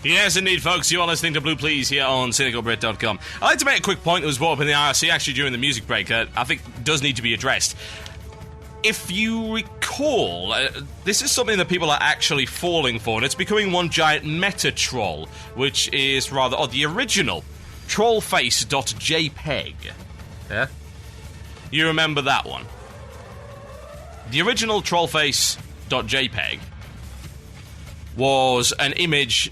Yes, indeed, folks. You are listening to Blue Please here on CynicalBrit.com. I'd like to make a quick point that was brought up in the IRC actually during the music break that I think does need to be addressed. If you recall, this is something that people are actually falling for, and it's becoming one giant meta-troll, which is rather odd. The original trollface.jpg. Yeah? You remember that one? The original trollface.jpg was an image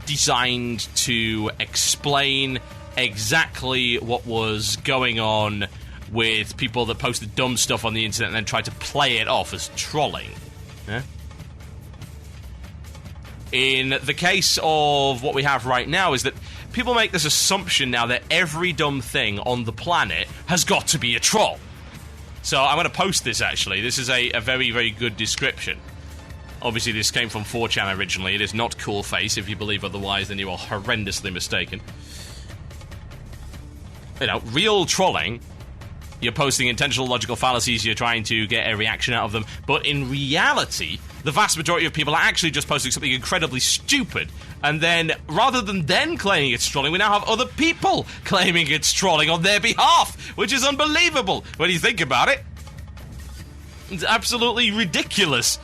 designed to explain exactly what was going on with people that posted dumb stuff on the internet and then tried to play it off as trolling. Yeah? In the case of what we have right now is that people make this assumption now that every dumb thing on the planet has got to be a troll. So I'm going to post this, actually. This is a very, very good description. Obviously, this came from 4chan originally. It is not Cool Face. If you believe otherwise, then you are horrendously mistaken. You know, real trolling, you're posting intentional logical fallacies, you're trying to get a reaction out of them, but in reality, the vast majority of people are actually just posting something incredibly stupid, and then, rather than then claiming it's trolling, we now have other people claiming it's trolling on their behalf, which is unbelievable when you think about it. It's absolutely ridiculous.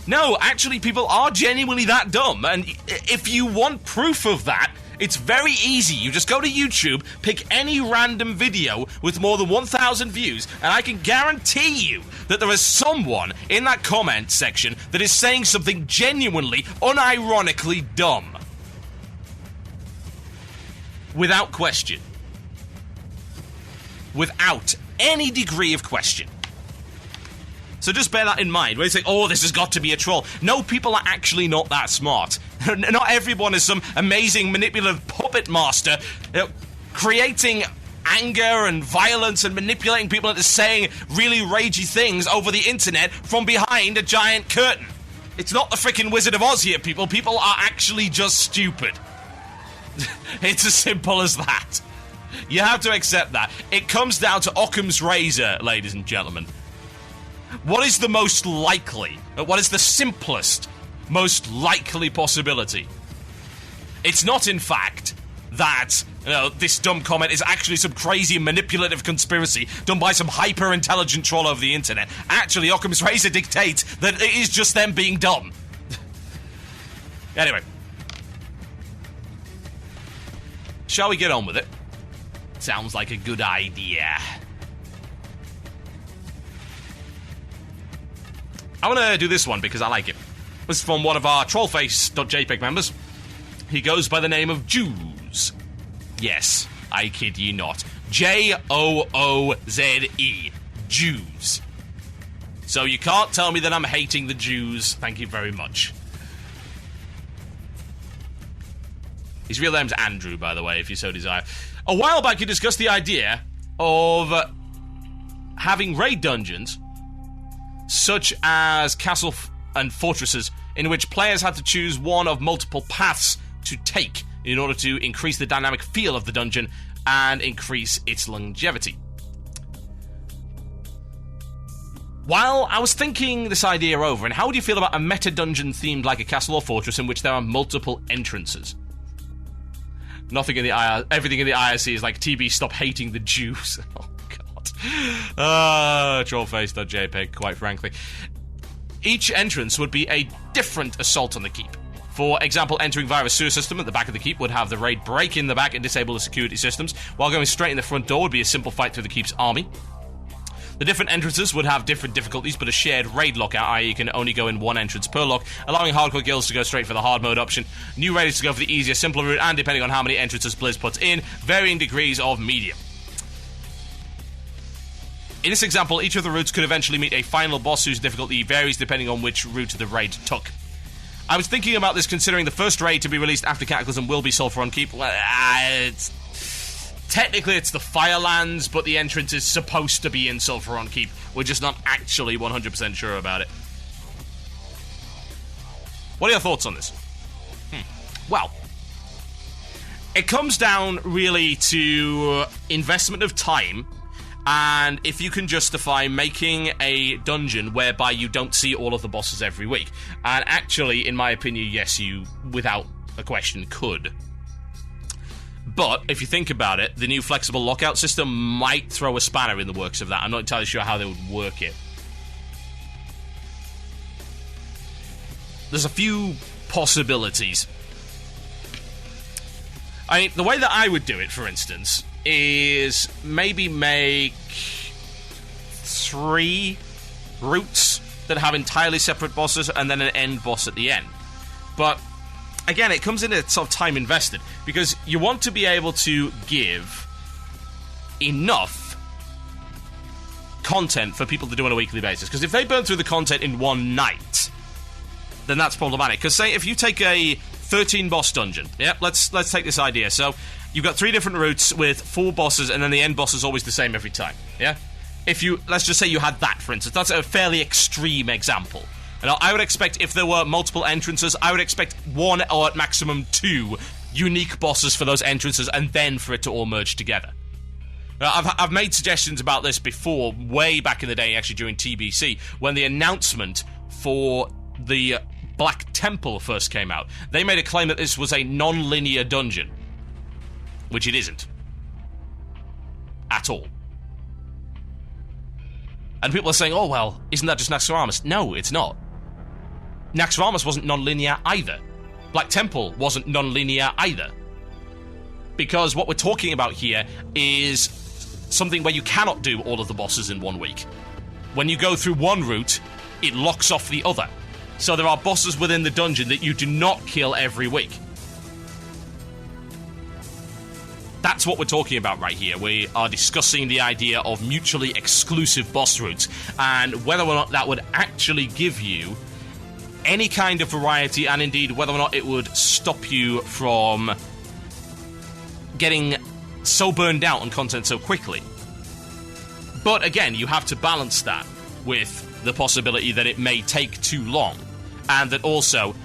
No, actually, people are genuinely that dumb, and if you want proof of that, it's very easy. You just go to YouTube, pick any random video with more than 1,000 views, and I can guarantee you that there is someone in that comment section that is saying something genuinely, unironically dumb. Without question. Without any degree of question. So just bear that in mind. When you say, oh, this has got to be a troll. No, people are actually not that smart. Not everyone is some amazing manipulative puppet master, creating anger and violence and manipulating people into saying really ragey things over the internet from behind a giant curtain. It's not the freaking Wizard of Oz here, people. People are actually just stupid. It's as simple as that. You have to accept that. It comes down to Occam's razor, ladies and gentlemen. What is the most likely? What is the simplest, most likely possibility? It's not, in fact, that this dumb comment is actually some crazy manipulative conspiracy done by some hyper-intelligent troll over the internet. Actually, Occam's razor dictates that it is just them being dumb. Anyway. Shall we get on with it? Sounds like a good idea. I want to do this one because I like it. This is from one of our trollface.jpg members. He goes by the name of Jews. Yes, I kid you not. Jooze. Jews. So you can't tell me that I'm hating the Jews. Thank you very much. His real name's Andrew, by the way, if you so desire. A while back, you discussed the idea of having raid dungeons such as castle and fortresses in which players had to choose one of multiple paths to take in order to increase the dynamic feel of the dungeon and increase its longevity. While I was thinking this idea over, and how would you feel about a meta dungeon themed like a castle or fortress in which there are multiple entrances? Everything in the IRC is like, TB, stop hating the Jews. Oh, God. Trollface.jpg, quite frankly. Each entrance would be a different assault on the keep. For example, entering via a sewer system at the back of the keep would have the raid break in the back and disable the security systems, while going straight in the front door would be a simple fight through the keep's army. The different entrances would have different difficulties, but a shared raid lockout, i.e. you can only go in one entrance per lock, allowing hardcore guilds to go straight for the hard mode option, new raiders to go for the easier, simpler route, and depending on how many entrances Blizz puts in, varying degrees of medium. In this example, each of the routes could eventually meet a final boss whose difficulty varies depending on which route the raid took. I was thinking about this considering the first raid to be released after Cataclysm will be Sulphur on Keep. Technically, it's the Firelands, but the entrance is supposed to be in Sulphur on Keep. We're just not actually 100% sure about it. What are your thoughts on this? Well, it comes down really to investment of time, and if you can justify making a dungeon whereby you don't see all of the bosses every week. And actually, in my opinion, yes, you, without a question could. But if you think about it, the new flexible lockout system might throw a spanner in the works of that. I'm not entirely sure how they would work it. There's a few possibilities. I mean, the way that I would do it, for instance, is maybe make 3 routes that have entirely separate bosses and then an end boss at the end. But again, it comes in at sort of time invested, because you want to be able to give enough content for people to do on a weekly basis. Because if they burn through the content in one night, then that's problematic. Because say if you take a 13 boss dungeon, let's take this idea. So you've got 3 different routes with 4 bosses, and then the end boss is always the same every time. If you, let's just say you had that, for instance, that's a fairly extreme example. And I would expect, if there were multiple entrances, I would expect 1 or at maximum 2 unique bosses for those entrances, and then for it to all merge together. I've made suggestions about this before, way back in the day, actually during TBC, when the announcement for the Black Temple first came out. They made a claim that this was a non-linear dungeon, which it isn't. At all. And people are saying, oh, well, isn't that just Naxxramas? No, it's not. Naxxramas wasn't non-linear either. Black Temple wasn't non-linear either. Because what we're talking about here is something where you cannot do all of the bosses in one week. When you go through one route, it locks off the other. So there are bosses within the dungeon that you do not kill every week. That's what we're talking about right here. We are discussing the idea of mutually exclusive boss routes, and whether or not that would actually give you any kind of variety, and indeed whether or not it would stop you from getting so burned out on content so quickly. But again, you have to balance that with the possibility that it may take too long, and that also,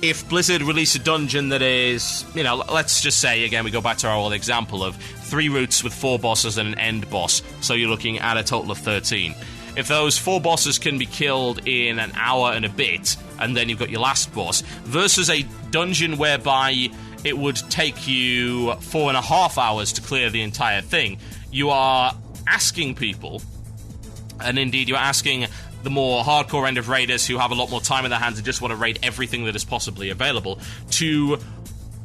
if Blizzard release a dungeon that is, you know, let's just say, again, we go back to our old example of 3 routes with 4 bosses and an end boss, so you're looking at a total of 13. If those 4 bosses can be killed in an hour and a bit, and then you've got your last boss, versus a dungeon whereby it would take you 4.5 hours to clear the entire thing, you are asking people, and indeed you're asking the more hardcore end of raiders who have a lot more time in their hands and just want to raid everything that is possibly available, to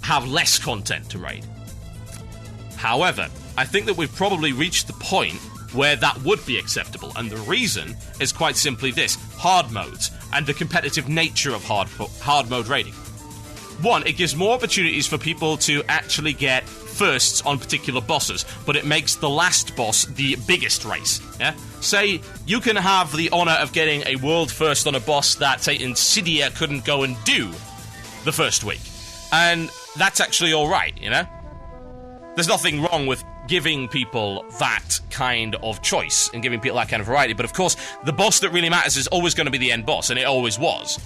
have less content to raid. However, I think that we've probably reached the point where that would be acceptable, and the reason is quite simply this: hard modes, and the competitive nature of hard mode raiding. 1, it gives more opportunities for people to actually get firsts on particular bosses, but it makes the last boss the biggest race. Say you can have the honor of getting a world first on a boss that, say, Insidia couldn't go and do the first week, and that's actually alright, you know? There's nothing wrong with giving people that kind of choice and giving people that kind of variety, but of course the boss that really matters is always going to be the end boss, and it always was.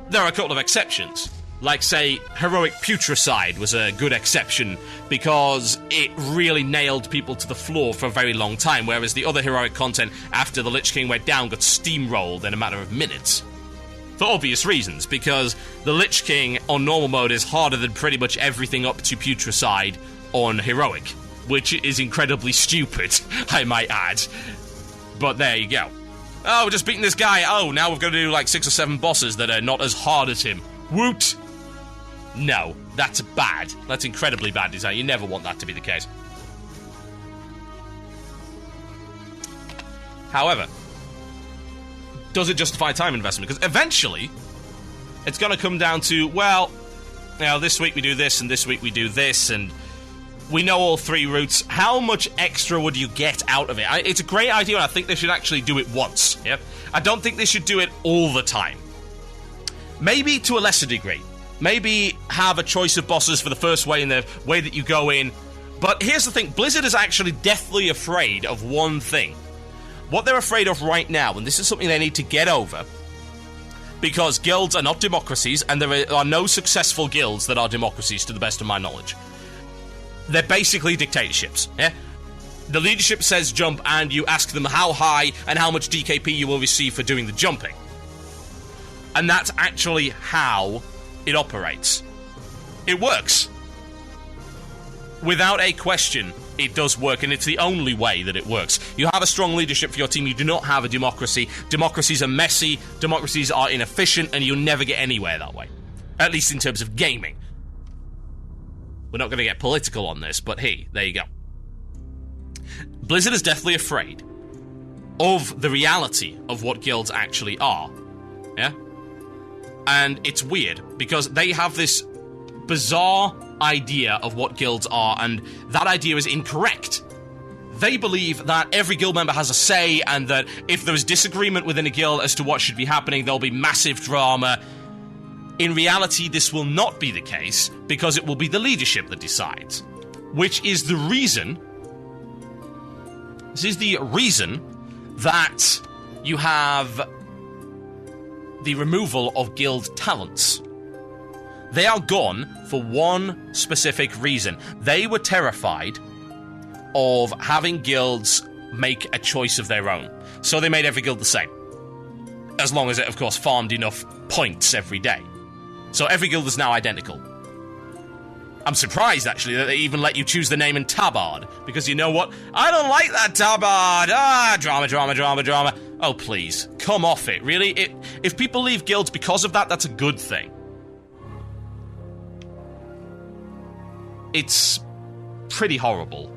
There are a couple of exceptions. Like, say, Heroic Putricide was a good exception because it really nailed people to the floor for a very long time, whereas the other heroic content after the Lich King went down got steamrolled in a matter of minutes. For obvious reasons, because the Lich King on normal mode is harder than pretty much everything up to Putricide on Heroic, which is incredibly stupid, I might add. But there you go. Oh, we're just beating this guy. Oh, now we've got to do like 6 or 7 bosses that are not as hard as him. Woot! No, that's bad. That's incredibly bad design. You never want that to be the case. However, does it justify time investment? Because eventually, it's going to come down to, well, you know, this week we do this, and this week we do this, and we know all 3 routes. How much extra would you get out of it? It's a great idea, and I think they should actually do it once. Yeah? I don't think they should do it all the time. Maybe to a lesser degree. Maybe have a choice of bosses for the first way in the way that you go in. But here's the thing, Blizzard is actually deathly afraid of one thing. What they're afraid of right now, and this is something they need to get over, because guilds are not democracies, and there are no successful guilds that are democracies to the best of my knowledge. They're basically dictatorships, yeah? The leadership says jump, and you ask them how high and how much DKP you will receive for doing the jumping. And that's actually how it operates. It works. Without a question, it does work, and it's the only way that it works. You have a strong leadership for your team. You do not have a democracy. Democracies are messy, democracies are inefficient, and you'll never get anywhere that way. At least in terms of gaming. We're not going to get political on this, but hey, there you go. Blizzard is deathly afraid of the reality of what guilds actually are. Yeah? And it's weird, because they have this bizarre idea of what guilds are, and that idea is incorrect. They believe that every guild member has a say, and that if there is disagreement within a guild as to what should be happening, there'll be massive drama. In reality, this will not be the case, because it will be the leadership that decides. Which is the reason... This is the reason that you have the removal of guild talents. They are gone for one specific reason. They were terrified of having guilds make a choice of their own. So they made every guild the same. As long as it, of course, farmed enough points every day. So every guild is now identical. I'm surprised, actually, that they even let you choose the name in Tabard. Because you know what? I don't like that Tabard! Drama, drama, drama, drama. Oh, please. Come off it. Really? If people leave guilds because of that, that's a good thing. It's pretty horrible.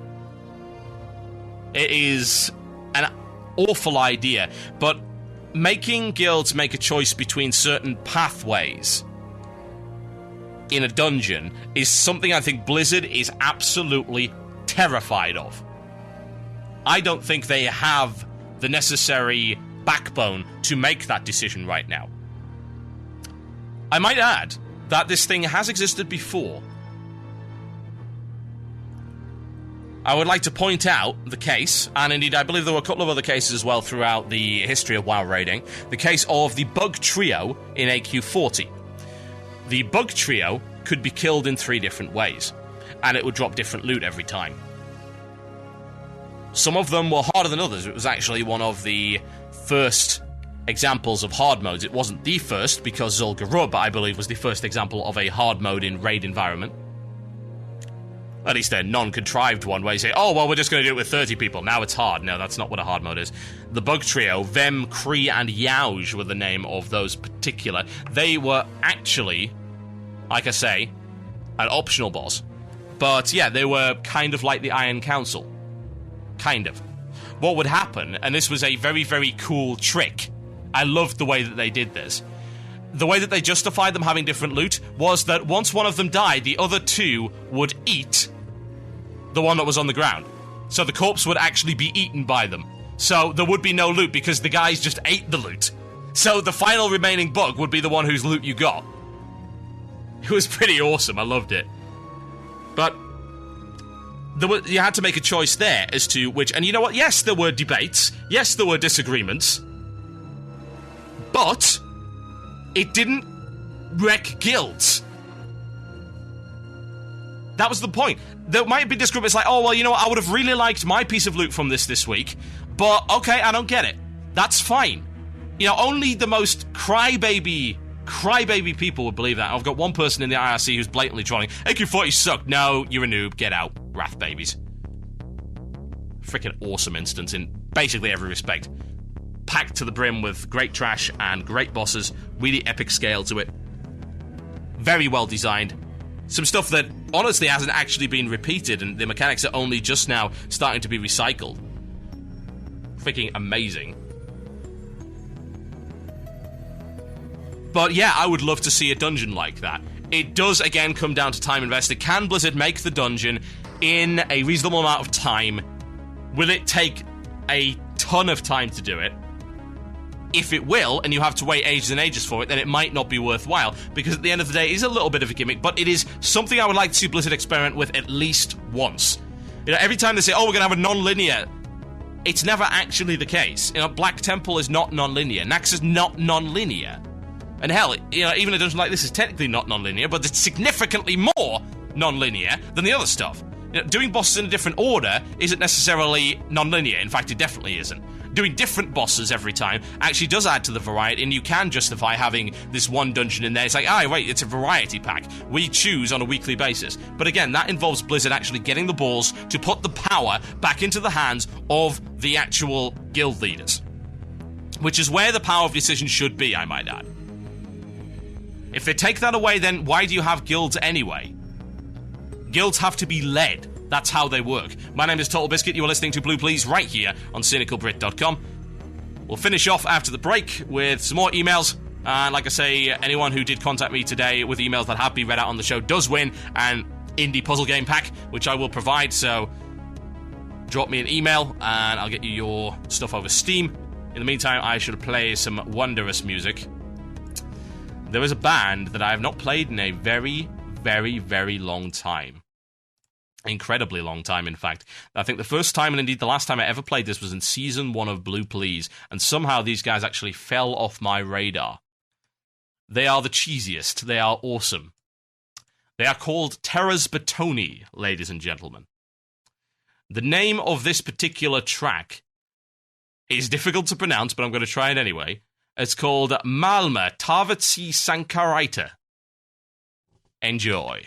It is an awful idea, but making guilds make a choice between certain pathways in a dungeon is something I think Blizzard is absolutely terrified of. I don't think they have the necessary backbone to make that decision right now. I might add that this thing has existed before. I would like to point out the case, and indeed I believe there were a couple of other cases as well throughout the history of WoW raiding, the case of the Bug Trio in AQ40. The Bug Trio could be killed in 3 different ways, and it would drop different loot every time. Some of them were harder than others. It was actually one of the first examples of hard modes. It wasn't the first, because Zul'Gurub, I believe, was the first example of a hard mode in raid environment. At least a non-contrived one where you say, oh, well, we're just going to do it with 30 people. Now it's hard. No, that's not what a hard mode is. The Bug Trio, Vem, Kree, and Yauj were the name of those particular. They were actually, like I say, an optional boss. But yeah, they were kind of like the Iron Council. Kind of. What would happen, and this was a very, very cool trick. I loved the way that they did this. The way that they justified them having different loot was that once one of them died, the other 2 would eat the one that was on the ground. So the corpse would actually be eaten by them. So there would be no loot because the guys just ate the loot. So the final remaining bug would be the one whose loot you got. It was pretty awesome. I loved it. But you had to make a choice there as to which... And you know what? Yes, there were debates. Yes, there were disagreements. But it didn't wreck guilds. That was the point. There might be disagreements like, oh, well, you know what? I would have really liked my piece of loot from this week. But, okay, I don't get it. That's fine. You know, only the most crybaby people would believe that. I've got one person in the IRC who's blatantly trolling. AQ40 suck. No, you're a noob. Get out. Wrath babies. Freaking awesome instance in basically every respect. Packed to the brim with great trash and great bosses. Really epic scale to it. Very well designed. Some stuff that honestly hasn't actually been repeated, and the mechanics are only just now starting to be recycled. Freaking amazing. But yeah, I would love to see a dungeon like that. It does, again, come down to time invested. Can Blizzard make the dungeon in a reasonable amount of time? Will it take a ton of time to do it? If it will, and you have to wait ages and ages for it, then it might not be worthwhile, because at the end of the day, it is a little bit of a gimmick, but it is something I would like to see Blizzard experiment with at least once. You know, every time they say, oh, we're going to have a non-linear, it's never actually the case. You know, Black Temple is not non-linear. Nax is not non-linear. And hell, you know, even a dungeon like this is technically not non-linear, but it's significantly more non-linear than the other stuff. You doing bosses in a different order isn't necessarily non-linear. In fact, it definitely isn't. Doing different bosses every time actually does add to the variety, and you can justify having this one dungeon in there. It's like, wait, it's a variety pack. We choose on a weekly basis. But again, that involves Blizzard actually getting the balls to put the power back into the hands of the actual guild leaders. Which is where the power of decision should be, I might add. If they take that away, then why do you have guilds anyway? Guilds have to be led. That's how they work. My name is Total Biscuit. You are listening to Blue Please right here on CynicalBrit.com. We'll finish off after the break with some more emails. And like I say, anyone who did contact me today with emails that have been read out on the show does win an indie puzzle game pack, which I will provide. So drop me an email and I'll get you your stuff over Steam. In the meantime, I should play some wondrous music. There is a band that I have not played in a very, very, very long time. Incredibly long time, in fact. I think the first time, and indeed the last time I ever played this, was in Season 1 of Blue Please, and somehow these guys actually fell off my radar. They are the cheesiest. They are awesome. They are called Terra's Batoni, ladies and gentlemen. The name of this particular track is difficult to pronounce, but I'm going to try it anyway. It's called Malma Tarvatsi Sankaraita. Enjoy.